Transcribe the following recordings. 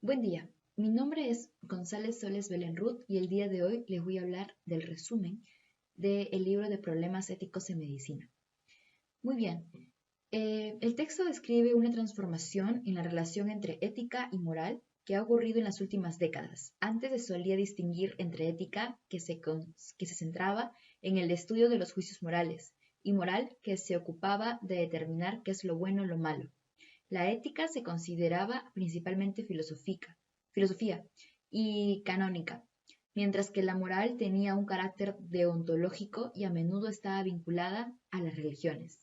Buen día, mi nombre es González Soles Belén Ruth y el día de hoy les voy a hablar del resumen del libro de Problemas Éticos en Medicina. Muy bien, el texto describe una transformación en la relación entre ética y moral que ha ocurrido en las últimas décadas. Antes se solía distinguir entre ética, que se centraba en el estudio de los juicios morales, y moral, que se ocupaba de determinar qué es lo bueno o lo malo. La ética se consideraba principalmente filosofía y canónica, mientras que la moral tenía un carácter deontológico y a menudo estaba vinculada a las religiones.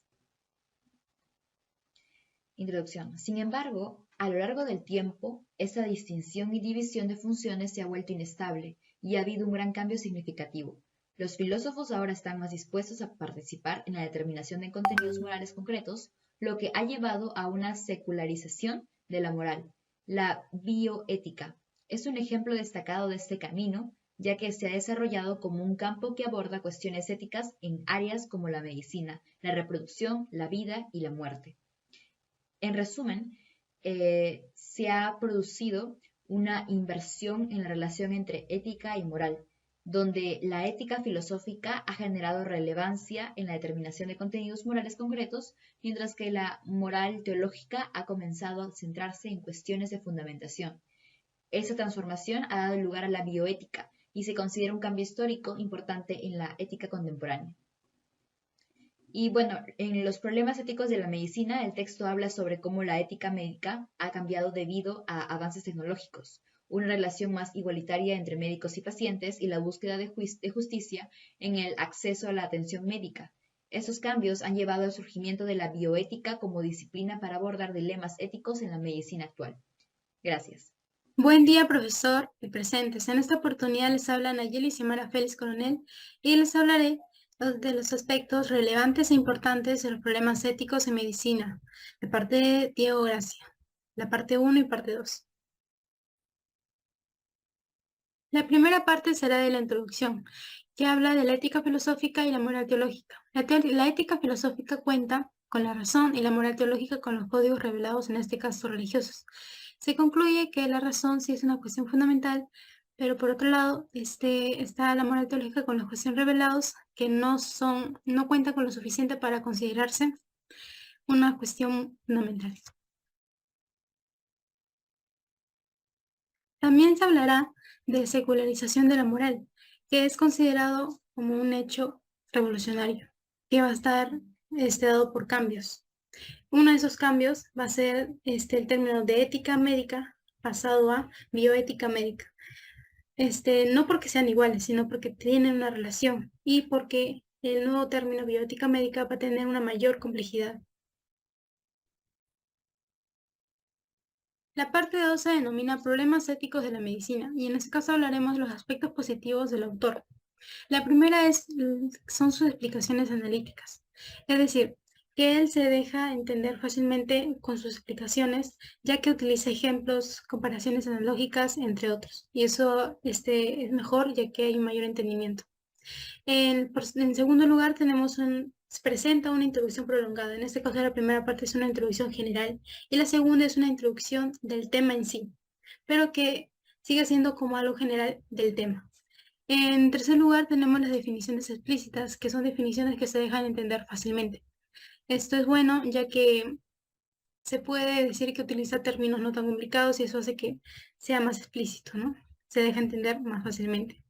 Introducción. Sin embargo, a lo largo del tiempo, esa distinción y división de funciones se ha vuelto inestable y ha habido un gran cambio significativo. Los filósofos ahora están más dispuestos a participar en la determinación de contenidos morales concretos, lo que ha llevado a una secularización de la moral. La bioética es un ejemplo destacado de este camino, ya que se ha desarrollado como un campo que aborda cuestiones éticas en áreas como la medicina, la reproducción, la vida y la muerte. En resumen, se ha producido una inversión en la relación entre ética y moral, donde la ética filosófica ha generado relevancia en la determinación de contenidos morales concretos, mientras que la moral teológica ha comenzado a centrarse en cuestiones de fundamentación. Esa transformación ha dado lugar a la bioética y se considera un cambio histórico importante en la ética contemporánea. Y bueno, en los problemas éticos de la medicina, el texto habla sobre cómo la ética médica ha cambiado debido a avances tecnológicos, una relación más igualitaria entre médicos y pacientes y la búsqueda de justicia en el acceso a la atención médica. Esos cambios han llevado al surgimiento de la bioética como disciplina para abordar dilemas éticos en la medicina actual. Gracias. Buen día, profesor y presentes. En esta oportunidad les habla Nayeli Xiomara Félix Coronel y les hablaré de los aspectos relevantes e importantes de los problemas éticos en medicina, de parte de Diego Gracia, la parte 1 y parte 2. La primera parte será de la introducción, que habla de la ética filosófica y la moral teológica. La ética filosófica cuenta con la razón y la moral teológica con los códigos revelados, en este caso religiosos. Se concluye que la razón sí es una cuestión fundamental, pero por otro lado está la moral teológica con los juicios revelados que no cuentan con lo suficiente para considerarse una cuestión fundamental. También se hablará de secularización de la moral, que es considerado como un hecho revolucionario, que va a estar dado por cambios. Uno de esos cambios va a ser el término de ética médica pasado a bioética médica. No porque sean iguales, sino porque tienen una relación y porque el nuevo término bioética médica va a tener una mayor complejidad. La parte 2 se denomina Problemas éticos de la medicina y en este caso hablaremos de los aspectos positivos del autor. La primera son sus explicaciones analíticas, es decir, que él se deja entender fácilmente con sus explicaciones, ya que utiliza ejemplos, comparaciones analógicas, entre otros. Y eso es mejor, ya que hay un mayor entendimiento. En segundo lugar, se presenta una introducción prolongada. En este caso, la primera parte es una introducción general y la segunda es una introducción del tema en sí, pero que sigue siendo como algo general del tema. En tercer lugar, tenemos las definiciones explícitas, que son definiciones que se dejan entender fácilmente. Esto es bueno, ya que se puede decir que utiliza términos no tan complicados y eso hace que sea más explícito, ¿no? Se deja entender más fácilmente.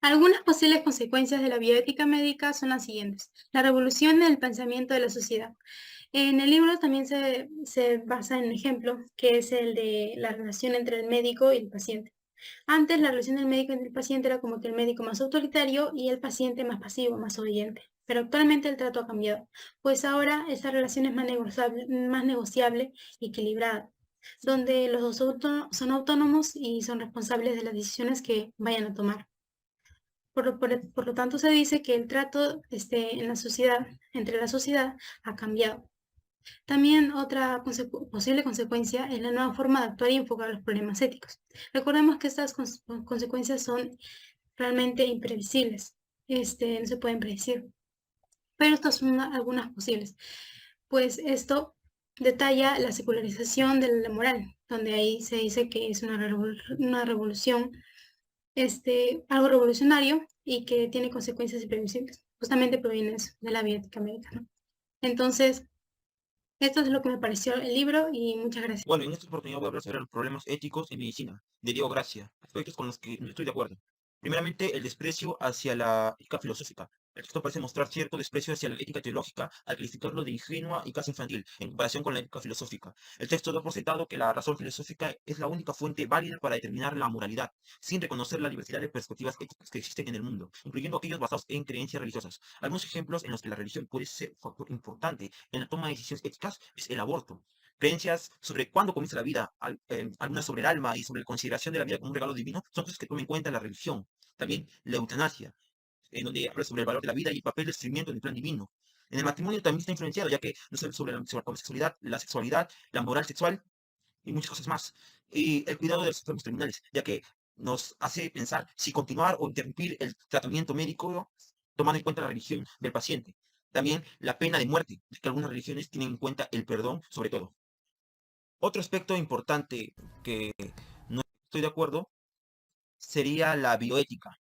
Algunas posibles consecuencias de la bioética médica son las siguientes. La revolución del pensamiento de la sociedad. En el libro también se basa en un ejemplo, que es el de la relación entre el médico y el paciente. Antes la relación del médico y el paciente era como que el médico más autoritario y el paciente más pasivo, más obediente. Pero actualmente el trato ha cambiado, pues ahora esa relación es más negociable y equilibrada, donde los dos son autónomos y son responsables de las decisiones que vayan a tomar. Por lo tanto, se dice que el trato en la sociedad, entre la sociedad, ha cambiado. También otra posible consecuencia es la nueva forma de actuar y enfocar los problemas éticos. Recordemos que estas consecuencias son realmente imprevisibles, no se pueden predecir, pero estas son algunas posibles. Pues esto detalla la secularización de la moral, donde ahí se dice que es una revolución, algo revolucionario y que tiene consecuencias imprevisibles. Justamente proviene eso, de la bioética médica, ¿no? Entonces, esto es lo que me pareció el libro y muchas gracias. Bueno, en esta oportunidad voy a hablar sobre los problemas éticos en medicina, de Diego Gracia, aspectos con los que no estoy de acuerdo. Primeramente, el desprecio hacia la ética filosófica. El texto parece mostrar cierto desprecio hacia la ética teológica al calificarlo de ingenua y casi infantil, en comparación con la ética filosófica. El texto da por sentado que la razón filosófica es la única fuente válida para determinar la moralidad, sin reconocer la diversidad de perspectivas éticas que existen en el mundo, incluyendo aquellos basados en creencias religiosas. Algunos ejemplos en los que la religión puede ser un factor importante en la toma de decisiones éticas es el aborto. Creencias sobre cuándo comienza la vida, algunas sobre el alma y sobre la consideración de la vida como un regalo divino, son cosas que toma en cuenta la religión. También la eutanasia, en donde habla sobre el valor de la vida y el papel del sufrimiento en el plan divino. En el matrimonio también está influenciado, ya que no solo sobre la homosexualidad, la sexualidad, la moral sexual y muchas cosas más. Y el cuidado de los enfermos terminales, ya que nos hace pensar si continuar o interrumpir el tratamiento médico tomando en cuenta la religión del paciente. También la pena de muerte, ya que algunas religiones tienen en cuenta el perdón sobre todo. Otro aspecto importante que no estoy de acuerdo sería la bioética,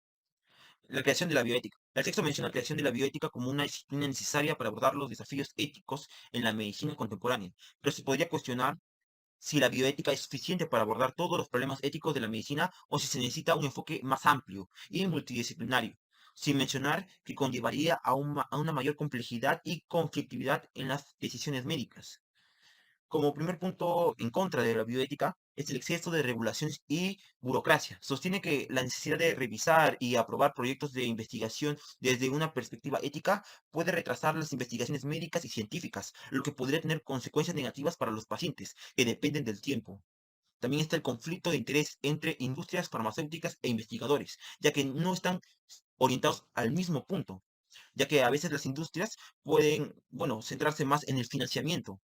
la creación de la bioética. El texto menciona la creación de la bioética como una disciplina necesaria para abordar los desafíos éticos en la medicina contemporánea, pero se podría cuestionar si la bioética es suficiente para abordar todos los problemas éticos de la medicina o si se necesita un enfoque más amplio y multidisciplinario, sin mencionar que conllevaría a una mayor complejidad y conflictividad en las decisiones médicas. Como primer punto en contra de la bioética es el exceso de regulaciones y burocracia. Sostiene que la necesidad de revisar y aprobar proyectos de investigación desde una perspectiva ética puede retrasar las investigaciones médicas y científicas, lo que podría tener consecuencias negativas para los pacientes, que dependen del tiempo. También está el conflicto de interés entre industrias farmacéuticas e investigadores, ya que no están orientados al mismo punto, ya que a veces las industrias pueden, bueno, centrarse más en el financiamiento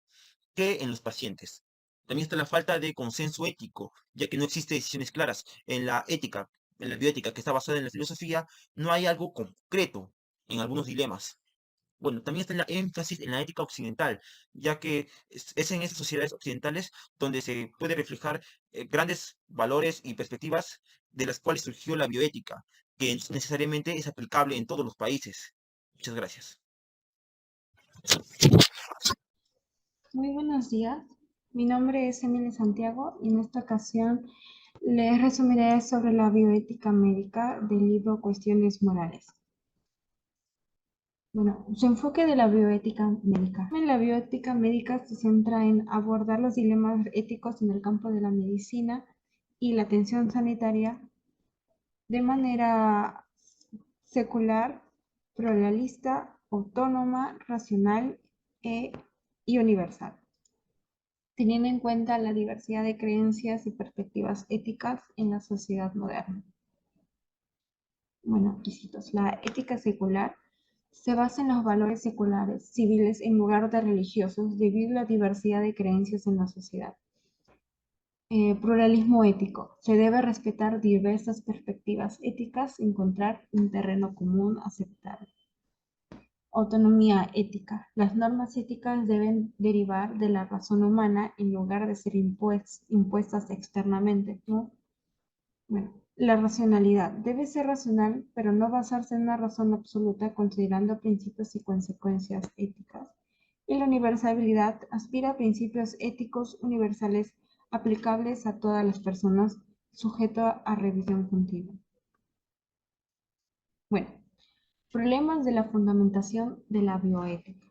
que en los pacientes. También está la falta de consenso ético, ya que no existe decisiones claras. En la ética, en la bioética que está basada en la filosofía, no hay algo concreto en algunos dilemas. Bueno, también está el énfasis en la ética occidental, ya que es en esas sociedades occidentales donde se puede reflejar grandes valores y perspectivas de las cuales surgió la bioética, que necesariamente es aplicable en todos los países. Muchas gracias. Muy buenos días, mi nombre es Emily Santiago y en esta ocasión les resumiré sobre la bioética médica del libro Cuestiones Morales. Bueno, su enfoque de la bioética médica. La bioética médica se centra en abordar los dilemas éticos en el campo de la medicina y la atención sanitaria de manera secular, pluralista, autónoma, racional y universal, teniendo en cuenta la diversidad de creencias y perspectivas éticas en la sociedad moderna. Bueno, quesitos. La ética secular se basa en los valores seculares, civiles, en lugar de religiosos, debido a la diversidad de creencias en la sociedad. Pluralismo ético. Se debe respetar diversas perspectivas éticas, encontrar un terreno común aceptable. Autonomía ética. Las normas éticas deben derivar de la razón humana en lugar de ser impuestas externamente, ¿no? Bueno, la racionalidad debe ser racional, pero no basarse en una razón absoluta considerando principios y consecuencias éticas. Y la universalidad aspira a principios éticos universales aplicables a todas las personas, sujeto a revisión continua. Bueno, problemas de la fundamentación de la bioética.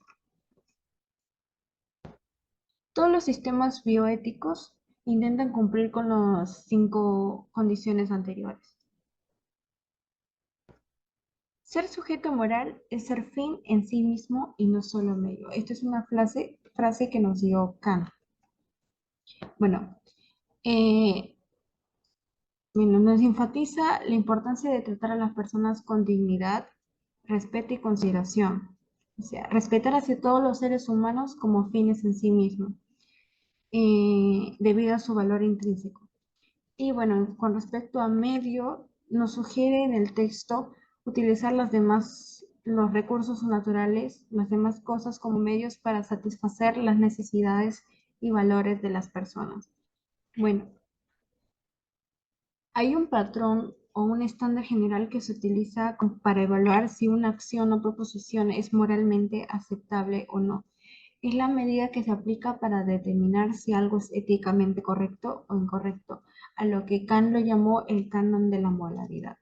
Todos los sistemas bioéticos intentan cumplir con las 5 condiciones anteriores. Ser sujeto moral es ser fin en sí mismo y no solo medio. Esta es una frase que nos dio Kant. Bueno, nos enfatiza la importancia de tratar a las personas con dignidad, respeto y consideración. O sea, respetar hacia todos los seres humanos como fines en sí mismos, debido a su valor intrínseco. Y bueno, con respecto a medio, nos sugiere en el texto utilizar las los recursos naturales, las demás cosas como medios para satisfacer las necesidades y valores de las personas. Bueno, hay un patrón o un estándar general que se utiliza para evaluar si una acción o proposición es moralmente aceptable o no. Es la medida que se aplica para determinar si algo es éticamente correcto o incorrecto, a lo que Kant lo llamó el canon de la moralidad.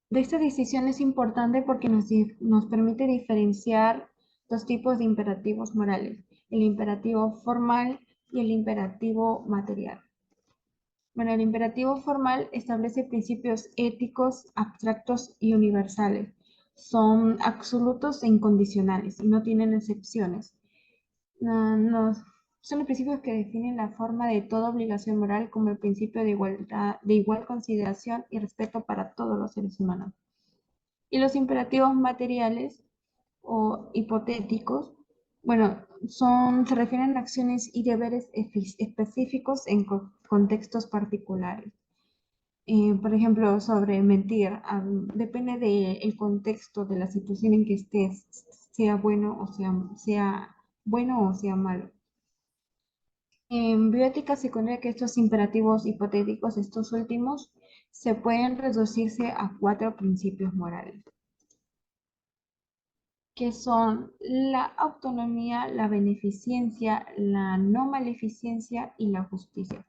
De esta decisión es importante porque nos permite diferenciar dos tipos de imperativos morales, el imperativo formal y el imperativo material. Bueno, el imperativo formal establece principios éticos, abstractos y universales. Son absolutos e incondicionales y no tienen excepciones. Son los principios que definen la forma de toda obligación moral como el principio de igualdad, de igual consideración y respeto para todos los seres humanos. Y los imperativos materiales o hipotéticos, bueno, se refieren a acciones y deberes específicos en contextos particulares. Por ejemplo, sobre mentir, depende del contexto de la situación en que estés, sea bueno o sea malo. En bioética se considera que estos imperativos hipotéticos, estos últimos, se pueden reducirse a 4 principios morales, que son la autonomía, la beneficencia, la no maleficencia y la justicia,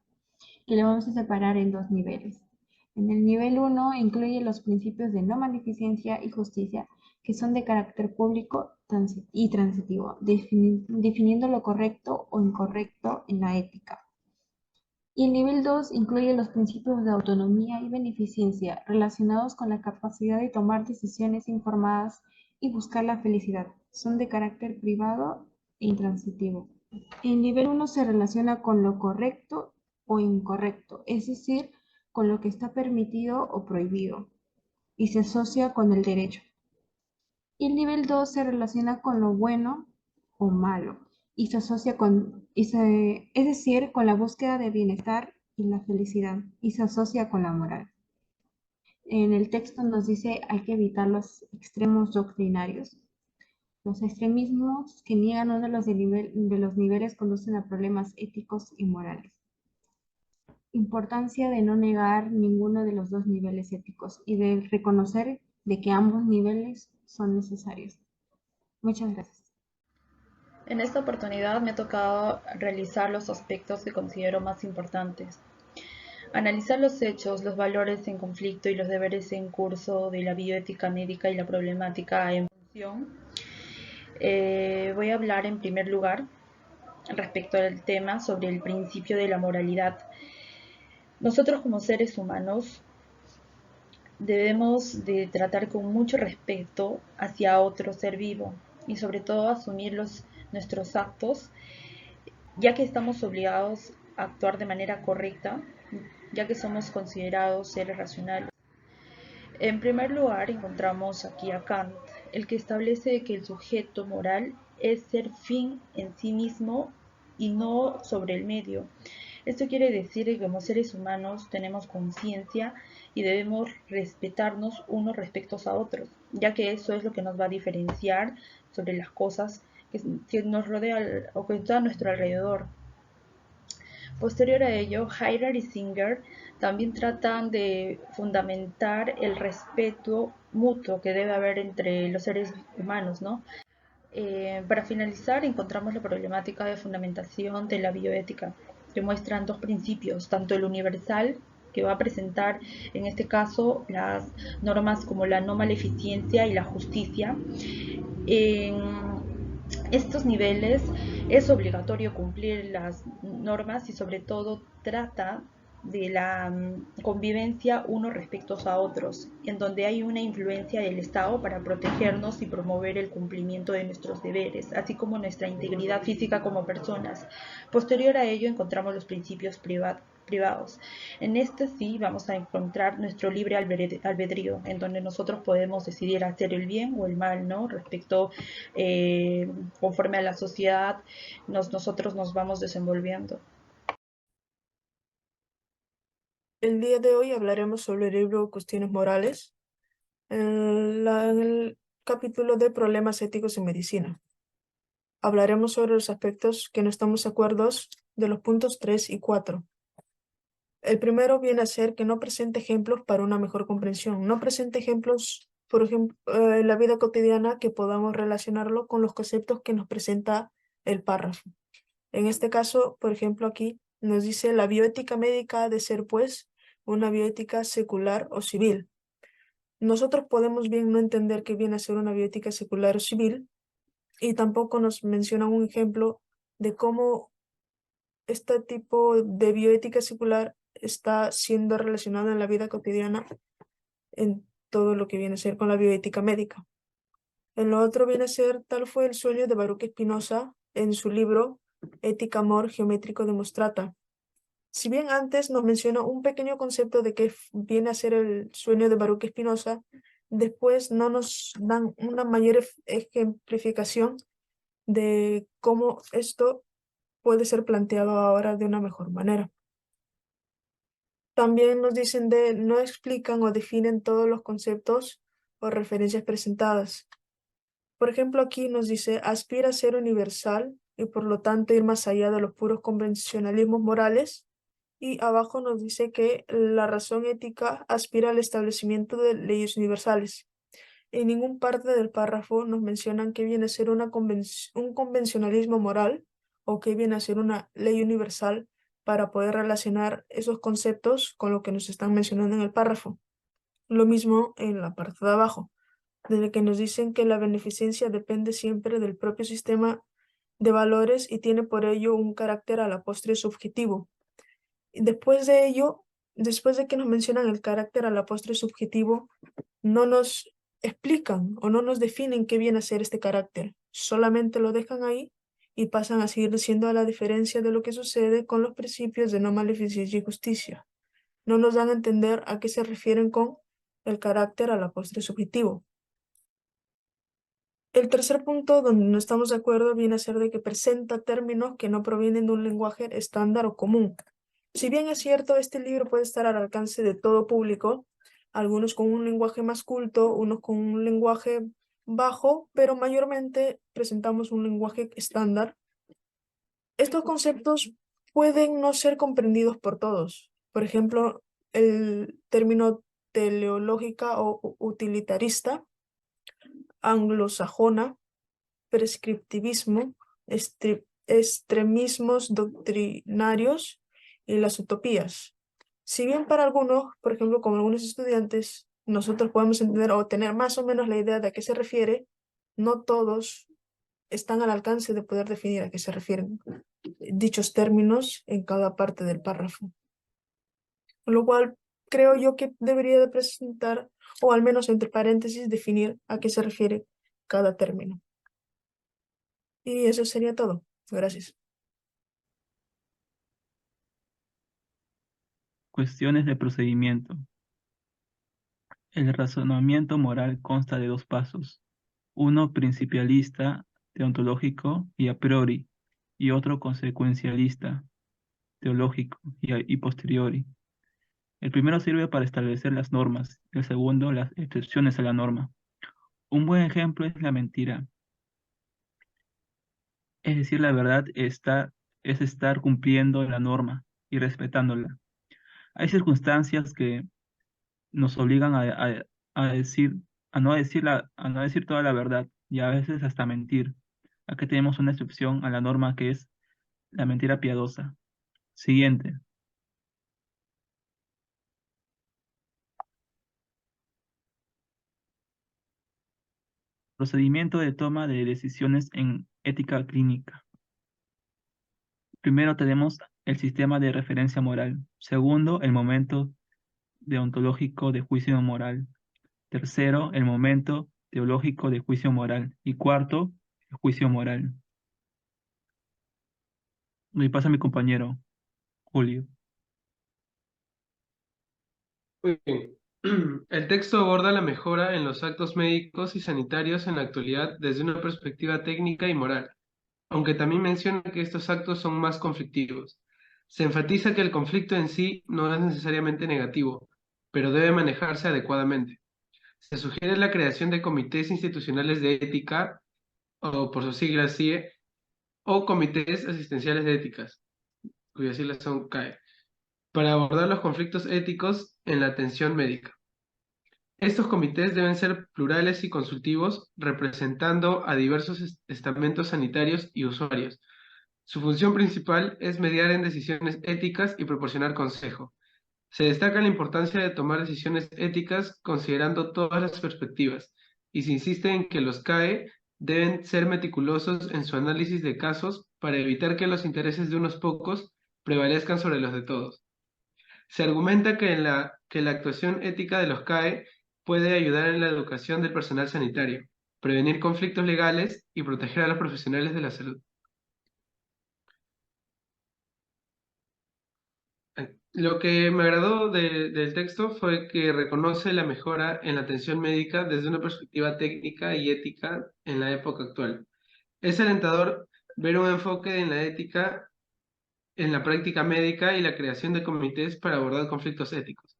que le vamos a separar en 2 niveles. En el nivel 1 incluye los principios de no maleficencia y justicia, que son de carácter público y transitivo, definiendo lo correcto o incorrecto en la ética. Y el nivel 2 incluye los principios de autonomía y beneficencia relacionados con la capacidad de tomar decisiones informadas y buscar la felicidad. Son de carácter privado e intransitivo. El nivel 1 se relaciona con lo correcto o incorrecto, es decir, con lo que está permitido o prohibido, y se asocia con el derecho. Y el nivel 2 se relaciona con lo bueno o malo, y se asocia es decir, con la búsqueda de bienestar y la felicidad, y se asocia con la moral. En el texto nos dice hay que evitar los extremos doctrinarios. Los extremismos que niegan uno de los niveles conducen a problemas éticos y morales. Importancia de no negar ninguno de los dos niveles éticos y de reconocer de que ambos niveles son necesarios. Muchas gracias. En esta oportunidad me ha tocado realizar los aspectos que considero más importantes. Analizar los hechos, los valores en conflicto y los deberes en curso de la bioética médica y la problemática en función. Voy a hablar en primer lugar respecto al tema sobre el principio de la moralidad. Nosotros como seres humanos debemos de tratar con mucho respeto hacia otro ser vivo y sobre todo asumir nuestros actos, ya que estamos obligados a actuar de manera correcta, ya que somos considerados seres racionales. En primer lugar, encontramos aquí a Kant, el que establece que el sujeto moral es ser fin en sí mismo y no sobre el medio. Esto quiere decir que como seres humanos tenemos conciencia y debemos respetarnos unos respecto a otros, ya que eso es lo que nos va a diferenciar sobre las cosas que nos rodean o que están a nuestro alrededor. Posterior a ello, Heidegger y Singer también tratan de fundamentar el respeto mutuo que debe haber entre los seres humanos, ¿no? Para finalizar, encontramos la problemática de fundamentación de la bioética, que muestran dos principios, tanto el universal, que va a presentar en este caso las normas como la no maleficencia y la justicia. En estos niveles es obligatorio cumplir las normas y sobre todo trata de la convivencia unos respecto a otros, en donde hay una influencia del Estado para protegernos y promover el cumplimiento de nuestros deberes, así como nuestra integridad física como personas. Posterior a ello encontramos los principios privados. En este sí vamos a encontrar nuestro libre albedrío, en donde nosotros podemos decidir hacer el bien o el mal, ¿no? Respecto, conforme a la sociedad, nosotros nos vamos desenvolviendo. El día de hoy hablaremos sobre el libro Cuestiones Morales. En el capítulo de problemas éticos en medicina. Hablaremos sobre los aspectos que no estamos de acuerdo de los puntos 3 y 4. El primero viene a ser que no presente ejemplos para una mejor comprensión. No presente ejemplos, por ejemplo, en la vida cotidiana que podamos relacionarlo con los conceptos que nos presenta el párrafo. En este caso, por ejemplo, aquí nos dice la bioética médica ha de ser, pues, una bioética secular o civil. Nosotros podemos bien no entender qué viene a ser una bioética secular o civil, y tampoco nos menciona un ejemplo de cómo este tipo de bioética secular está siendo relacionada en la vida cotidiana en todo lo que viene a ser con la bioética médica. En lo otro viene a ser, tal fue el sueño de Baruch Spinoza en su libro Ética Amor Geométrico Demostrata. Si bien antes nos menciona un pequeño concepto de qué viene a ser el sueño de Baruch Spinoza, después no nos dan una mayor ejemplificación de cómo esto puede ser planteado ahora de una mejor manera. También nos dicen de no explican o definen todos los conceptos o referencias presentadas. Por ejemplo, aquí nos dice aspira a ser universal y por lo tanto ir más allá de los puros convencionalismos morales. Y abajo nos dice que la razón ética aspira al establecimiento de leyes universales. En ningún parte del párrafo nos mencionan qué viene a ser un convencionalismo moral o qué viene a ser una ley universal para poder relacionar esos conceptos con lo que nos están mencionando en el párrafo. Lo mismo en la parte de abajo, desde que nos dicen que la beneficencia depende siempre del propio sistema de valores y tiene por ello un carácter a la postre subjetivo. Y después de ello, después de que nos mencionan el carácter a la postre subjetivo, no nos explican o no nos definen qué viene a ser este carácter, solamente lo dejan ahí y pasan a seguir diciendo a la diferencia de lo que sucede con los principios de no maleficencia y justicia. No nos dan a entender a qué se refieren con el carácter a la postre subjetivo. El tercer punto donde no estamos de acuerdo viene a ser de que presenta términos que no provienen de un lenguaje estándar o común. Si bien es cierto, este libro puede estar al alcance de todo público, algunos con un lenguaje más culto, unos con un lenguaje bajo, pero mayormente presentamos un lenguaje estándar. Estos conceptos pueden no ser comprendidos por todos. Por ejemplo, el término teleológica o utilitarista, anglosajona, prescriptivismo, extremismos doctrinarios y las utopías. Si bien para algunos, por ejemplo, como algunos estudiantes, nosotros podemos entender o tener más o menos la idea de a qué se refiere, no todos están al alcance de poder definir a qué se refieren dichos términos en cada parte del párrafo. Con lo cual, creo yo que debería de presentar, o al menos entre paréntesis, definir a qué se refiere cada término. Y eso sería todo. Gracias. Cuestiones de procedimiento. El razonamiento moral consta de dos pasos. Uno principialista, deontológico y a priori, y otro consecuencialista, teológico y posteriori. El primero sirve para establecer las normas, el segundo las excepciones a la norma. Un buen ejemplo es la mentira. Es decir, la verdad es estar cumpliendo la norma y respetándola. Hay circunstancias que nos obligan a decir, a no decir toda la verdad y a veces hasta mentir. Aquí tenemos una excepción a la norma que es la mentira piadosa. Siguiente. Procedimiento de toma de decisiones en ética clínica. Primero tenemos el sistema de referencia moral. Segundo, el momento deontológico de juicio moral. Tercero, el momento teológico de juicio moral. Y cuarto, el juicio moral. Me pasa a mi compañero, Julio. Muy bien. El texto aborda la mejora en los actos médicos y sanitarios en la actualidad desde una perspectiva técnica y moral, aunque también menciona que estos actos son más conflictivos. Se enfatiza que el conflicto en sí no es necesariamente negativo, pero debe manejarse adecuadamente. Se sugiere la creación de comités institucionales de ética, o por sus siglas CIE, o comités asistenciales de éticas, cuyas siglas son CAE, para abordar los conflictos éticos en la atención médica. Estos comités deben ser plurales y consultivos, representando a diversos estamentos sanitarios y usuarios. Su función principal es mediar en decisiones éticas y proporcionar consejo. Se destaca la importancia de tomar decisiones éticas considerando todas las perspectivas, y se insiste en que los CAE deben ser meticulosos en su análisis de casos para evitar que los intereses de unos pocos prevalezcan sobre los de todos. Se argumenta que la actuación ética de los CAE puede ayudar en la educación del personal sanitario, prevenir conflictos legales y proteger a los profesionales de la salud. Lo que me agradó del texto fue que reconoce la mejora en la atención médica desde una perspectiva técnica y ética en la época actual. Es alentador ver un enfoque en la ética en la práctica médica y la creación de comités para abordar conflictos éticos.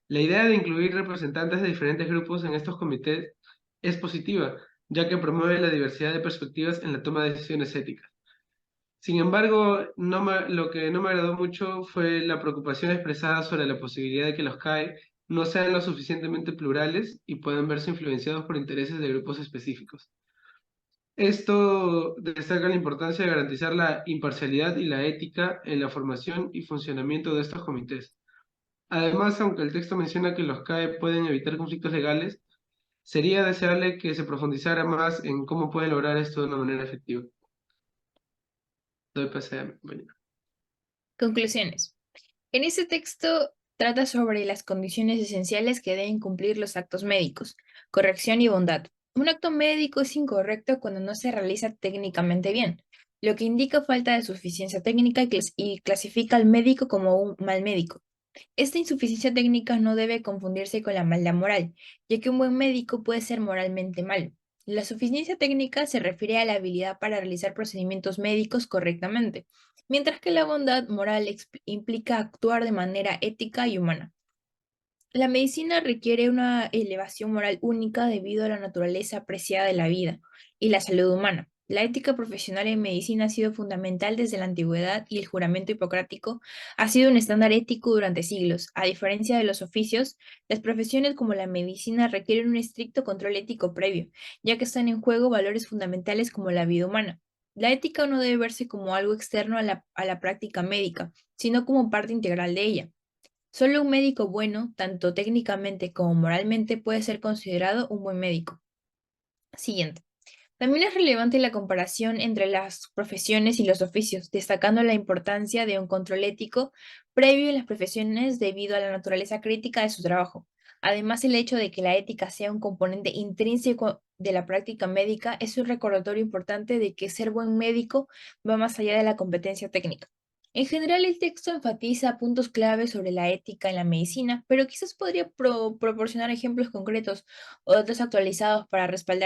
La idea de incluir representantes de diferentes grupos en estos comités es positiva, ya que promueve la diversidad de perspectivas en la toma de decisiones éticas. Sin embargo, lo que no me agradó mucho fue la preocupación expresada sobre la posibilidad de que los CAE no sean lo suficientemente plurales y puedan verse influenciados por intereses de grupos específicos. Esto destaca la importancia de garantizar la imparcialidad y la ética en la formación y funcionamiento de estos comités. Además, aunque el texto menciona que los CAE pueden evitar conflictos legales, sería deseable que se profundizara más en cómo pueden lograr esto de una manera efectiva. Doy pase a mi compañero. Conclusiones. En este texto trata sobre las condiciones esenciales que deben cumplir los actos médicos, corrección y bondad. Un acto médico es incorrecto cuando no se realiza técnicamente bien, lo que indica falta de suficiencia técnica y clasifica al médico como un mal médico. Esta insuficiencia técnica no debe confundirse con la maldad moral, ya que un buen médico puede ser moralmente malo. La suficiencia técnica se refiere a la habilidad para realizar procedimientos médicos correctamente, mientras que la bondad moral implica actuar de manera ética y humana. La medicina requiere una elevación moral única debido a la naturaleza apreciada de la vida y la salud humana. La ética profesional en medicina ha sido fundamental desde la antigüedad y el juramento hipocrático ha sido un estándar ético durante siglos. A diferencia de los oficios, las profesiones como la medicina requieren un estricto control ético previo, ya que están en juego valores fundamentales como la vida humana. La ética no debe verse como algo externo a la práctica médica, sino como parte integral de ella. Solo un médico bueno, tanto técnicamente como moralmente, puede ser considerado un buen médico. Siguiente. También es relevante la comparación entre las profesiones y los oficios, destacando la importancia de un control ético previo en las profesiones debido a la naturaleza crítica de su trabajo. Además, el hecho de que la ética sea un componente intrínseco de la práctica médica es un recordatorio importante de que ser buen médico va más allá de la competencia técnica. En general, el texto enfatiza puntos clave sobre la ética en la medicina, pero quizás podría proporcionar ejemplos concretos o datos actualizados para respaldar